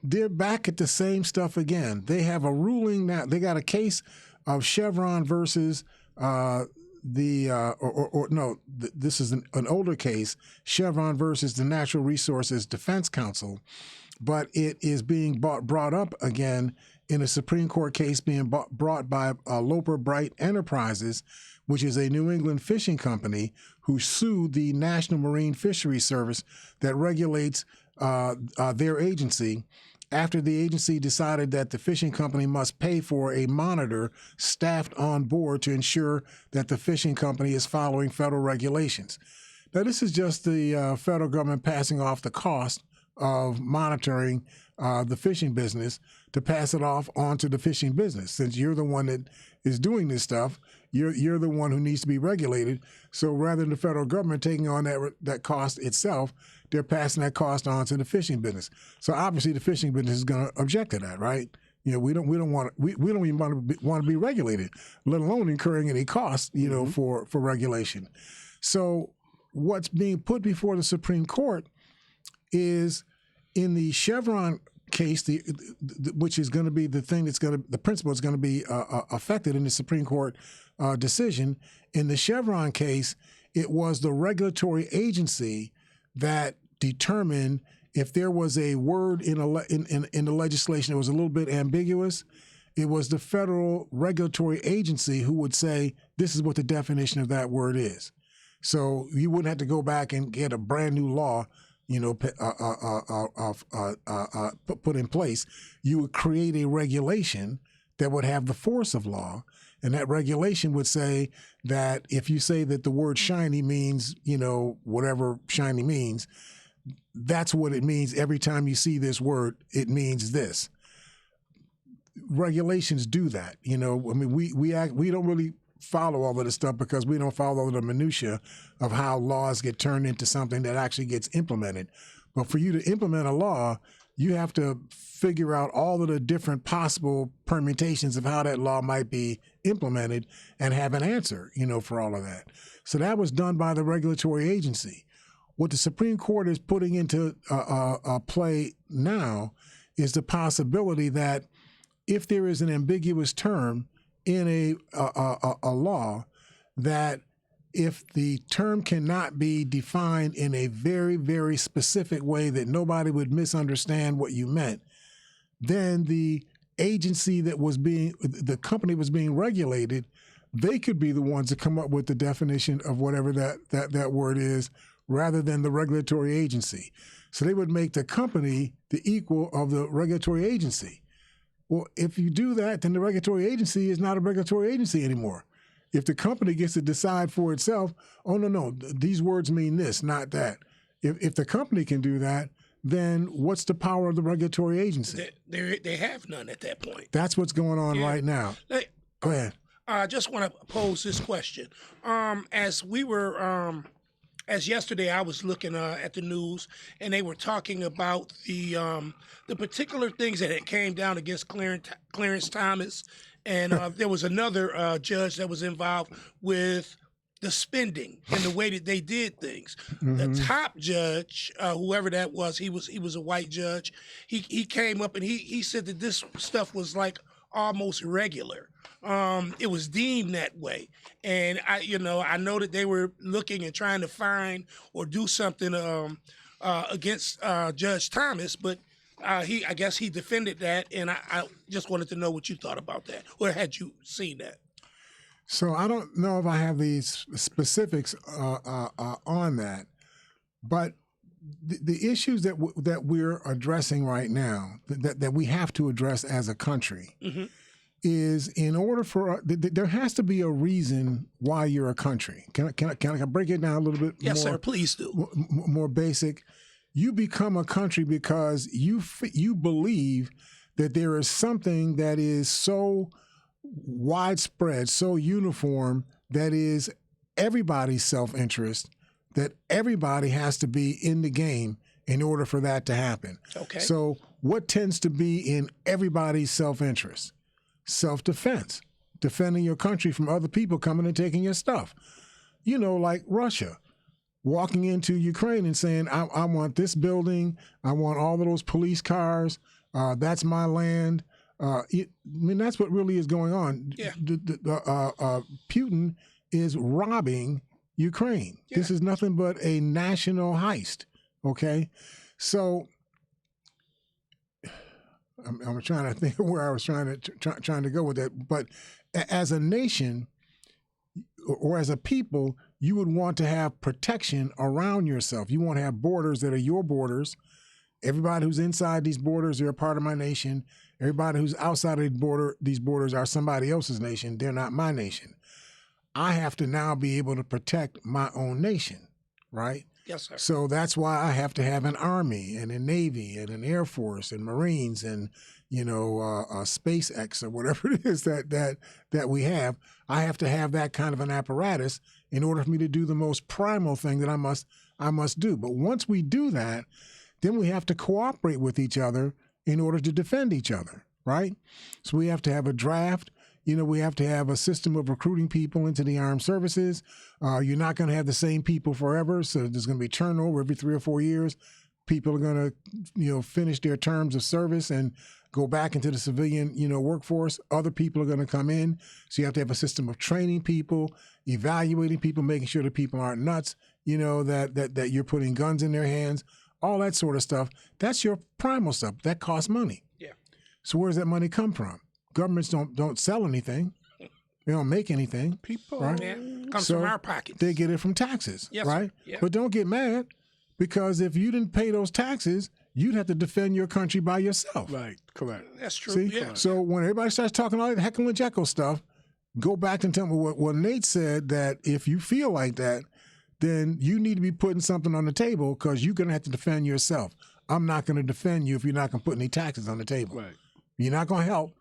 They're back at the same stuff again. They have a ruling now. They got a case of Chevron versus this is an older case, Chevron versus the Natural Resources Defense Council, but it is being brought up again in a Supreme Court case being brought by Loper Bright Enterprises, which is a New England fishing company who sued the National Marine Fisheries Service that regulates their agency after the agency decided that the fishing company must pay for a monitor staffed on board to ensure that the fishing company is following federal regulations. Now, this is just the federal government passing off the cost of monitoring the fishing business to pass it off onto the fishing business. Since you're the one that is doing this stuff, you're the one who needs to be regulated. So rather than the federal government taking on that cost itself, they're passing that cost on to the fishing business. So obviously the fishing business is going to object to that, right? You know, we don't even want to be regulated, let alone incurring any cost, you know, for regulation. So what's being put before the Supreme Court is in the Chevron case, which is going to be the thing the principle is going to be affected in the Supreme Court decision. In the Chevron case, it was the regulatory agency that determined if there was a word in the legislation that was a little bit ambiguous. It was the federal regulatory agency who would say, this is what the definition of that word is. So you wouldn't have to go back and get a brand new law, you know, put in place. You would create a regulation that would have the force of law, and that regulation would say that if you say that the word shiny means, you know, whatever shiny means, that's what it means. Every time you see this word, it means this. Regulations do that, you know. I mean, we don't really follow all of this stuff because we don't follow all of the minutia of how laws get turned into something that actually gets implemented. But for you to implement a law, you have to figure out all of the different possible permutations of how that law might be implemented and have an answer, you know, for all of that. So that was done by the regulatory agency. What the Supreme Court is putting into play now is the possibility that if there is an ambiguous term in a law, that if the term cannot be defined in a very, very specific way that nobody would misunderstand what you meant, then the agency the company was being regulated, they could be the ones to come up with the definition of whatever that word is, rather than the regulatory agency. So they would make the company the equal of the regulatory agency. Well, if you do that, then the regulatory agency is not a regulatory agency anymore. If the company gets to decide for itself, oh, no, these words mean this, not that. If the company can do that, then what's the power of the regulatory agency? They have none at that point. That's what's going on right now. Go ahead. I just want to pose this question. As yesterday, I was looking at the news, and they were talking about the particular things that it came down against Clarence Thomas, and there was another judge that was involved with the spending and the way that they did things. The top judge, whoever that was, he was a white judge. He came up and he said that this stuff was like almost regular. It was deemed that way. And I know that they were looking and trying to find or do something against Judge Thomas, but I guess he defended that, and I just wanted to know what you thought about that, or had you seen that? So I don't know if I have these specifics on that, but the issues that we're addressing right now, that we have to address as a country, is in order for there has to be a reason why you're a country. Can I break it down a little bit? Yes, more, sir. Please do. More basic. You become a country because you believe that there is something that is so widespread, so uniform, that is everybody's self-interest, that everybody has to be in the game in order for that to happen. Okay. So what tends to be in everybody's self-interest? Self-defense, defending your country from other people coming and taking your stuff. You know, like Russia walking into Ukraine and saying, I want this building, I want all of those police cars, that's my land. That's what really is going on. Yeah. Putin is robbing Ukraine. Yeah. This is nothing but a national heist, okay? So I'm trying to think of where I was trying to go with that. But as a nation or as a people, you would want to have protection around yourself. You want to have borders that are your borders. Everybody who's inside these borders, they're a part of my nation. Everybody who's outside of these borders are somebody else's nation. They're not my nation. I have to now be able to protect my own nation, right? Yes, sir. So that's why I have to have an Army and a Navy and an Air Force and Marines and, SpaceX or whatever it is that we have. I have to have that kind of an apparatus in order for me to do the most primal thing that I must do. But once we do that, then we have to cooperate with each other in order to defend each other, right? So we have to have a draft. We have to have a system of recruiting people into the armed services. You're not going to have the same people forever, so there's going to be turnover every 3 or 4 years. People are going to, finish their terms of service and go back into the civilian, workforce. Other people are going to come in. So you have to have a system of training people, evaluating people, making sure that people aren't nuts, that you're putting guns in their hands, all that sort of stuff. That's your primal stuff. That costs money. Yeah. So where does that money come from? Governments don't sell anything. They don't make anything. People, right? Comes from our pockets. They get it from taxes, yes, right? Yeah. But don't get mad, because if you didn't pay those taxes, you'd have to defend your country by yourself. Right, correct. That's true. See? Yeah. So when everybody starts talking all that Heckle and Jekyll stuff, go back and tell me what Nate said, that if you feel like that, then you need to be putting something on the table, because you're going to have to defend yourself. I'm not going to defend you if you're not going to put any taxes on the table. Right. You're not going to help.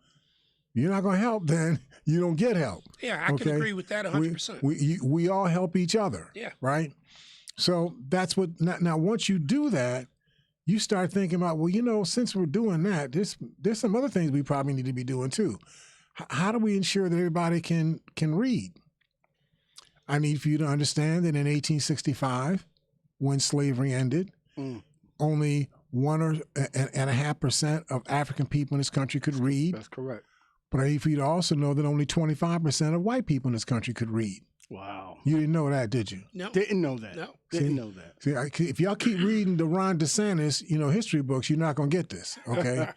You're not going to help, then you don't get help. Yeah, I can agree with that 100%. We all help each other. Yeah. Right? So that's what, now once you do that, you start thinking about, since we're doing that, there's some other things we probably need to be doing too. How do we ensure that everybody can read? I need for you to understand that in 1865, when slavery ended, only 1.5% of African people in this country could read. That's correct. But I need for you to also know that only 25% of white people in this country could read. Wow. You didn't know that, did you? No. Didn't know that. No. Didn't know that. See, if y'all keep reading the Ron DeSantis, history books, you're not going to get this, okay?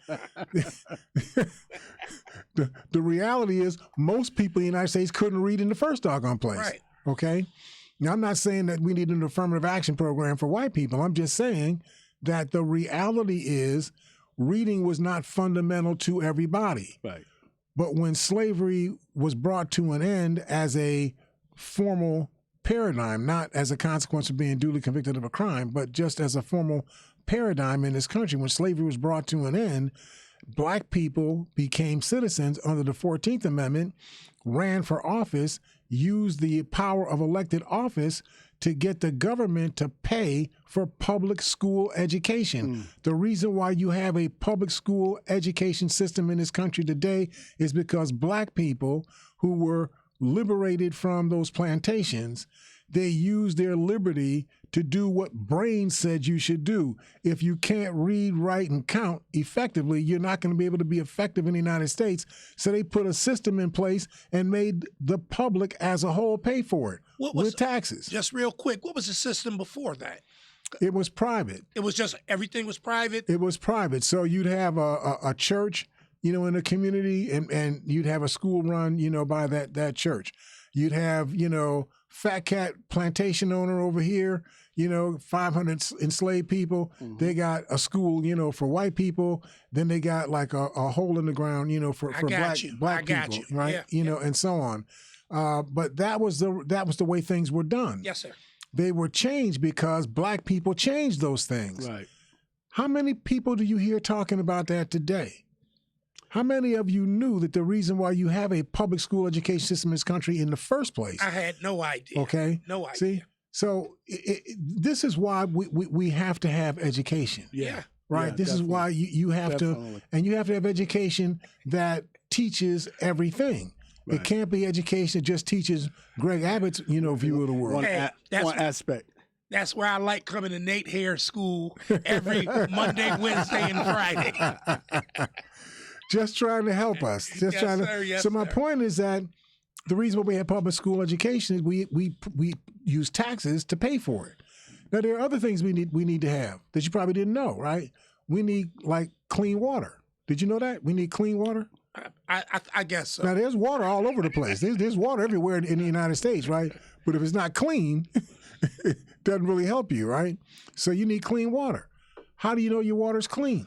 the reality is most people in the United States couldn't read in the first doggone place, Right. okay? Now, I'm not saying that we need an affirmative action program for white people. I'm just saying that the reality is reading was not fundamental to everybody. Right. But when slavery was brought to an end as a formal paradigm, not as a consequence of being duly convicted of a crime, but just as a formal paradigm in this country, when slavery was brought to an end, black people became citizens under the 14th Amendment, ran for office, used the power of elected office to get the government to pay for public school education. The reason why you have a public school education system in this country today is because black people who were liberated from those plantations, they used their liberty to do what brains said you should do. If you can't read, write, and count effectively, you're not going to be able to be effective in the United States. So they put a system in place and made the public as a whole pay for it with taxes. Just real quick, what was the system before that? It was private. It was just, everything was private? It was private. So you'd have a church, in a community, and you'd have a school run, by that church. You'd have, Fat Cat plantation owner over here, 500 enslaved people. They got a school, for white people. Then they got like a hole in the ground, for black people, right? Yeah, and so on. But that was the way things were done. Yes, sir. They were changed because black people changed those things. Right. How many people do you hear talking about that today? How many of you knew that the reason why you have a public school education system in this country in the first place? I had no idea. Okay. No idea. See? So this is why we have to have education. Yeah. Right? Yeah, this definitely. is why you have Definitely. to, and you have to have education that teaches everything. Right. It can't be education that just teaches Greg Abbott's, view of the world. One aspect. That's where I like coming to Nate Hare School every Monday, Wednesday, and Friday. Just trying to help us. Just Yes, trying to. sir, yes, so my sir. point is that the reason why we have public school education is we use taxes to pay for it. Now there are other things we need to have that you probably didn't know, right? We need like clean water. Did you know that? We need clean water. I guess so. Now, there's water all over the place. There's water everywhere in the United States, right? But if it's not clean, it doesn't really help you, right? So you need clean water. How do you know your water's clean?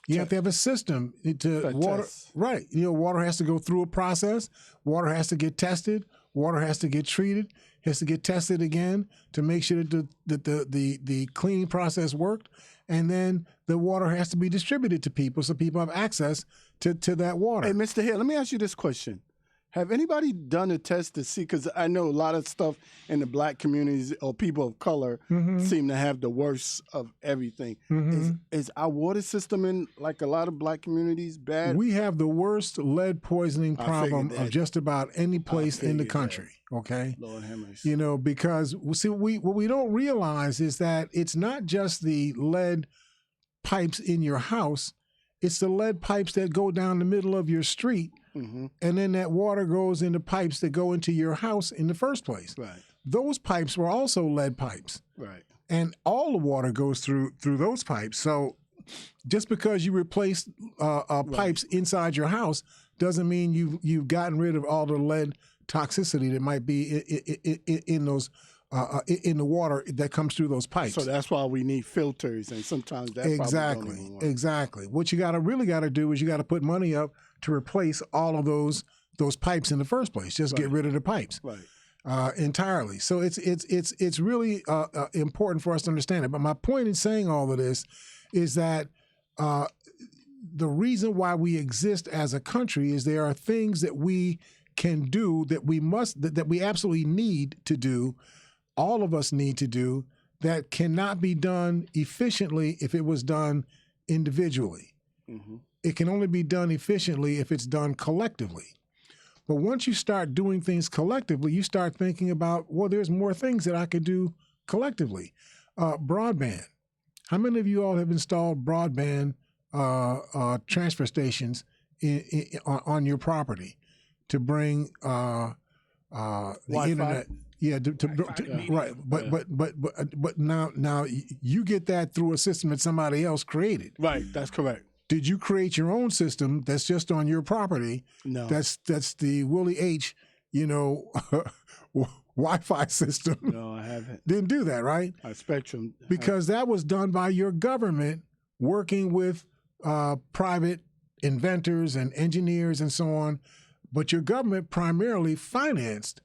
You have to have a system to water. Test. Right. Water has to go through a process. Water has to get tested. Water has to get treated. Has to get tested again to make sure that the cleaning process worked. And then the water has to be distributed to people so people have access to that water. Hey, Mr. Hill, let me ask you this question. Have anybody done a test to see, because I know a lot of stuff in the black communities or people of color seem to have the worst of everything. Is our water system in like a lot of black communities bad? We have the worst lead poisoning problem of just about any place in the country. Okay, Lord have mercy. Because see, what we don't realize is that it's not just the lead pipes in your house; it's the lead pipes that go down the middle of your street. And then that water goes into pipes that go into your house in the first place. Right. Those pipes were also lead pipes. Right. And all the water goes through those pipes. So just because you replace pipes inside your house doesn't mean you've gotten rid of all the lead toxicity that might be in those in the water that comes through those pipes. So that's why we need filters, and sometimes that probably don't even work. Exactly. What you really got to do is you got to put money up to replace all of those pipes in the first place. Just get rid of the pipes entirely. So it's really important for us to understand it. But my point in saying all of this is that the reason why we exist as a country is there are things that we can do that we absolutely need to do. All of us need to do that cannot be done efficiently if it was done individually. It can only be done efficiently if it's done collectively. But once you start doing things collectively, you start thinking about, well, there's more things that I could do collectively. Broadband. How many of you all have installed broadband transfer stations on your property to bring the internet? Yeah, right. But now you get that through a system that somebody else created. Right, that's correct. Did you create your own system that's just on your property? No. That's the Willie H, Wi-Fi system. No, I haven't. Didn't do that, right? Spectrum. Because that was done by your government working with private inventors and engineers and so on. But your government primarily financed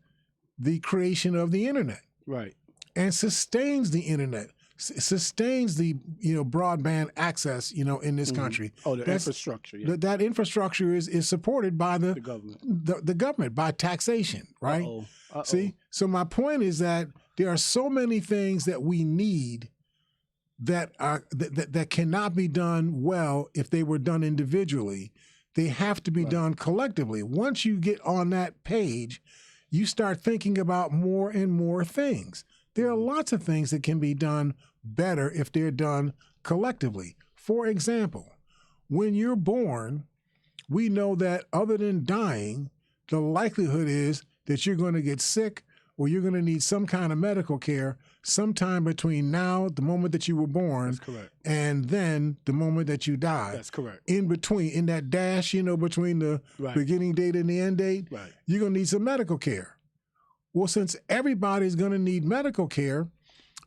the creation of the internet. Right. And sustains the internet. Sustains the broadband access in this country. Oh, the infrastructure. Yeah. That infrastructure is supported by the government. The government by taxation, right? Uh-oh. See, so my point is that there are so many things that we need that cannot be done well if they were done individually. They have to be done collectively. Once you get on that page, you start thinking about more and more things. There are lots of things that can be done better if they're done collectively. For example, when you're born, we know that other than dying, the likelihood is that you're going to get sick or you're going to need some kind of medical care sometime between now, the moment that you were born, and then the moment that you die. That's correct. In between, in that dash, between the beginning date and the end date, you're going to need some medical care. Well, since everybody's going to need medical care,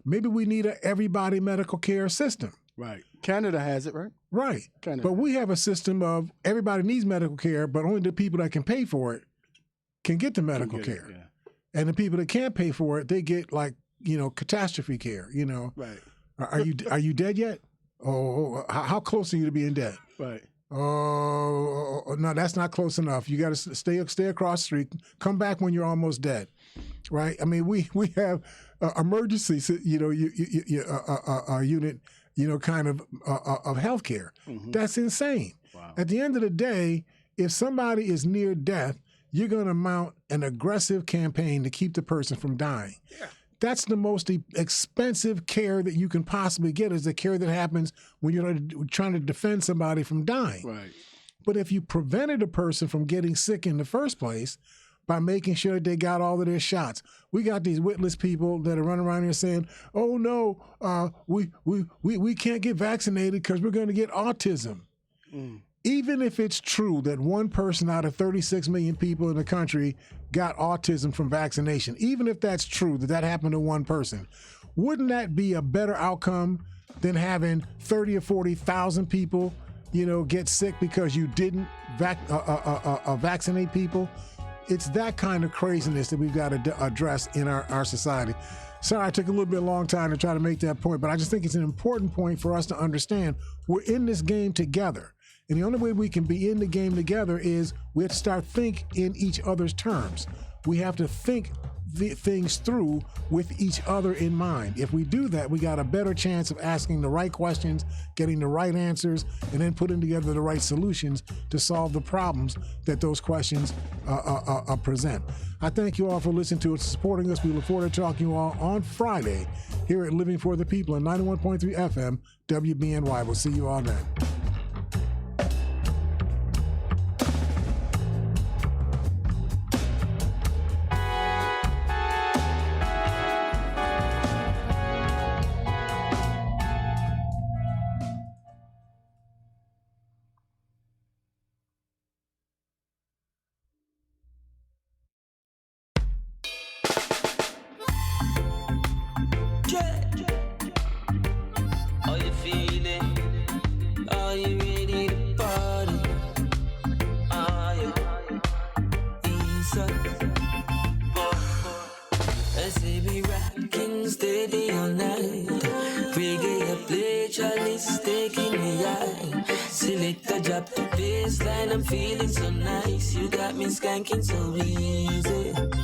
maybe we need a everybody medical care system. Right. Canada has it, right? Right. Canada. But we have a system of everybody needs medical care, but only the people that can pay for it can get the medical care. And the people that can't pay for it, they get catastrophe care, Right. Are you dead yet? Oh, how close are you to being dead? Right. Oh, no, that's not close enough. You got to stay across the street. Come back when you're almost dead, right? I mean, we have emergency, unit, kind of healthcare. That's insane. Wow. At the end of the day, if somebody is near death, you're going to mount an aggressive campaign to keep the person from dying. Yeah. That's the most expensive care that you can possibly get, is the care that happens when you're trying to defend somebody from dying. Right. But if you prevented a person from getting sick in the first place by making sure that they got all of their shots, we got these witless people that are running around here saying, "Oh no, we can't get vaccinated because we're going to get autism." even if it's true that one person out of 36 million people in the country got autism from vaccination, even if that's true, that happened to one person, wouldn't that be a better outcome than having 30 or 40,000 people, get sick because you didn't vaccinate people? It's that kind of craziness that we've got to address in our society. Sorry, I took a little bit long time to try to make that point, but I just think it's an important point for us to understand we're in this game together. And the only way we can be in the game together is we have to start think in each other's terms. We have to think things through with each other in mind. If we do that, we got a better chance of asking the right questions, getting the right answers, and then putting together the right solutions to solve the problems that those questions present. I thank you all for listening to us, supporting us. We look forward to talking to you all on Friday here at Living for the People on 91.3 FM WBNY. We'll see you all then. I'm feeling so nice, you got me skanking so easy.